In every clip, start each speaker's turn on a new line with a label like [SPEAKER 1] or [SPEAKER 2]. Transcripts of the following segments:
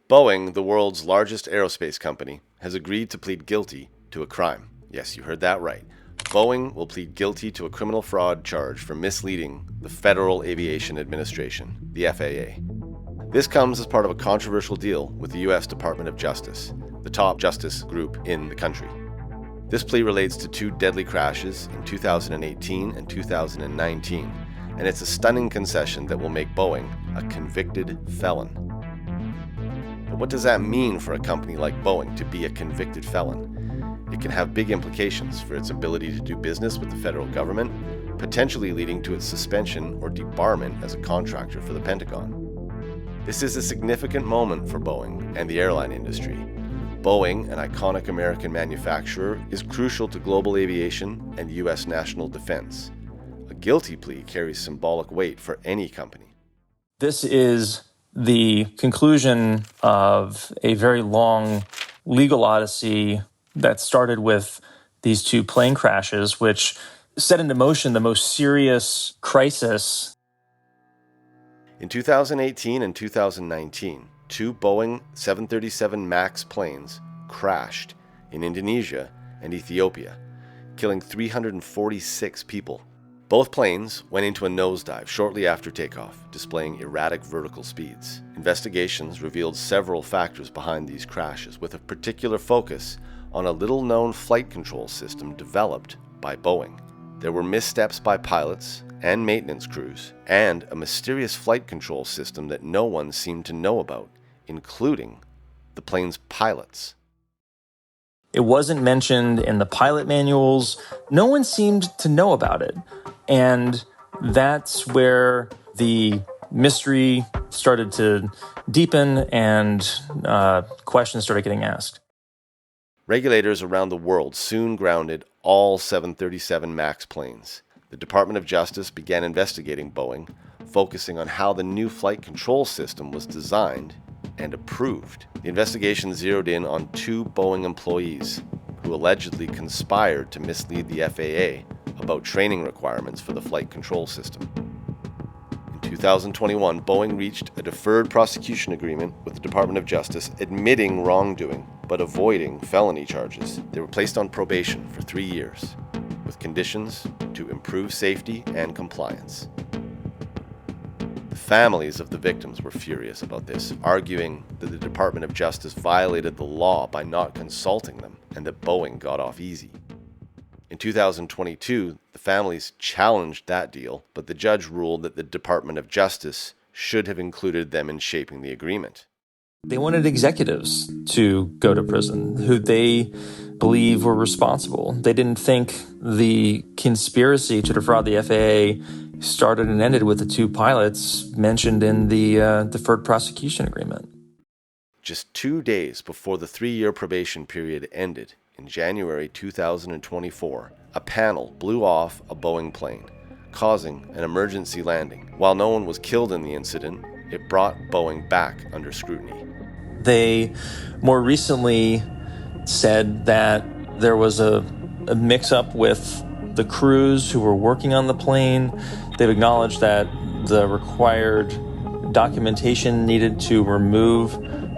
[SPEAKER 1] Boeing, the world's largest aerospace company, has agreed to plead guilty to a crime. Yes, you heard that right. Boeing will plead guilty to a criminal fraud charge for misleading the Federal Aviation Administration, the FAA. This comes as part of a controversial deal with the U.S. Department of Justice, the top justice group in the country. This plea relates to two deadly crashes in 2018 and 2019, and it's a stunning concession that will make Boeing a convicted felon. But what does that mean for a company like Boeing to be a convicted felon? It can have big implications for its ability to do business with the federal government, potentially leading to its suspension or debarment as a contractor for the Pentagon. This is a significant moment for Boeing and the airline industry. Boeing, an iconic American manufacturer, is crucial to global aviation and U.S. national defense. A guilty plea carries symbolic weight for any company.
[SPEAKER 2] This is the conclusion of a very long legal odyssey that started with these two plane crashes, which set into motion the most serious crisis.
[SPEAKER 1] In 2018 and 2019, two Boeing 737 MAX planes crashed in Indonesia and Ethiopia, killing 346 people. Both planes went into a nosedive shortly after takeoff, displaying erratic vertical speeds. Investigations revealed several factors behind these crashes, with a particular focus on a little-known flight control system developed by Boeing. There were missteps by pilots and maintenance crews, and a mysterious flight control system that no one seemed to know about, including the plane's pilots.
[SPEAKER 2] It wasn't mentioned in the pilot manuals. No one seemed to know about it. And that's where the mystery started to deepen and questions started getting asked.
[SPEAKER 1] Regulators around the world soon grounded all 737 MAX planes. The Department of Justice began investigating Boeing, focusing on how the new flight control system was designed and approved. The investigation zeroed in on two Boeing employees who allegedly conspired to mislead the FAA about training requirements for the flight control system. In 2021, Boeing reached a deferred prosecution agreement with the Department of Justice admitting wrongdoing but avoiding felony charges. They were placed on probation for 3 years, with conditions to improve safety and compliance. The families of the victims were furious about this, arguing that the Department of Justice violated the law by not consulting them and that Boeing got off easy. In 2022, the families challenged that deal, but the judge ruled that the Department of Justice should have included them in shaping the agreement.
[SPEAKER 2] They wanted executives to go to prison who they believe were responsible. They didn't think the conspiracy to defraud the FAA started and ended with the two pilots mentioned in the deferred prosecution agreement.
[SPEAKER 1] Just 2 days before the 3-year probation period ended, in January 2024, a panel blew off a Boeing plane, causing an emergency landing. While no one was killed in the incident, it brought Boeing back under scrutiny.
[SPEAKER 2] They more recently said that there was a mix-up with the crews who were working on the plane. They've acknowledged that the required documentation needed to remove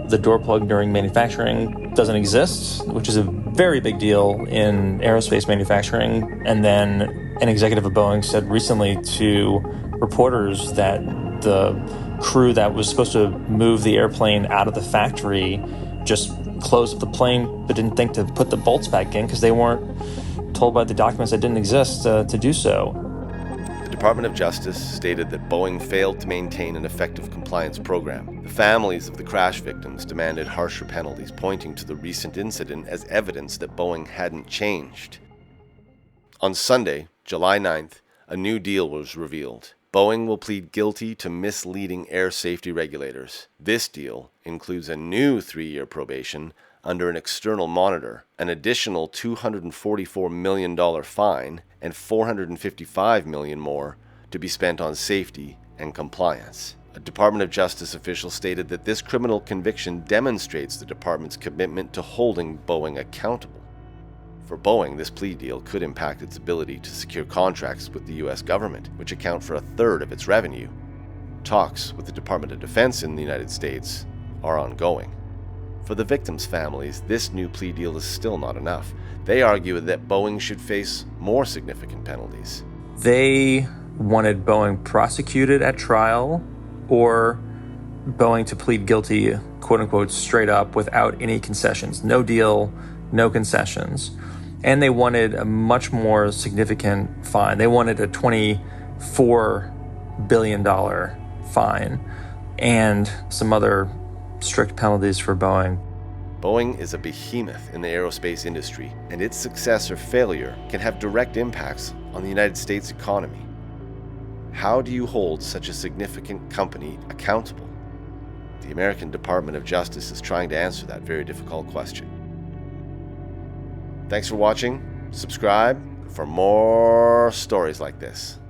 [SPEAKER 2] the door plug during manufacturing doesn't exist, which is a very big deal in aerospace manufacturing. And then an executive of Boeing said recently to reporters that the crew that was supposed to move the airplane out of the factory just closed up the plane but didn't think to put the bolts back in because they weren't told by the documents that didn't exist to do so.
[SPEAKER 1] The Department of Justice stated that Boeing failed to maintain an effective compliance program. The families of the crash victims demanded harsher penalties, pointing to the recent incident as evidence that Boeing hadn't changed. On Sunday, July 9th, a new deal was revealed. Boeing will plead guilty to misleading air safety regulators. This deal includes a new 3-year probation under an external monitor, an additional $244 million fine, and $455 million more to be spent on safety and compliance. A Department of Justice official stated that this criminal conviction demonstrates the department's commitment to holding Boeing accountable. For Boeing, this plea deal could impact its ability to secure contracts with the U.S. government, which account for 1/3 of its revenue. Talks with the Department of Defense in the United States are ongoing. For the victims' families, this new plea deal is still not enough. They argue that Boeing should face more significant penalties.
[SPEAKER 2] They wanted Boeing prosecuted at trial or Boeing to plead guilty, quote unquote, straight up without any concessions. No deal, no concessions. And they wanted a much more significant fine. They wanted a $24 billion fine and some other strict penalties for Boeing.
[SPEAKER 1] Boeing is a behemoth in the aerospace industry, and its success or failure can have direct impacts on the United States economy. How do you hold such a significant company accountable? The American Department of Justice is trying to answer that very difficult question. Thanks for watching. Subscribe for more stories like this.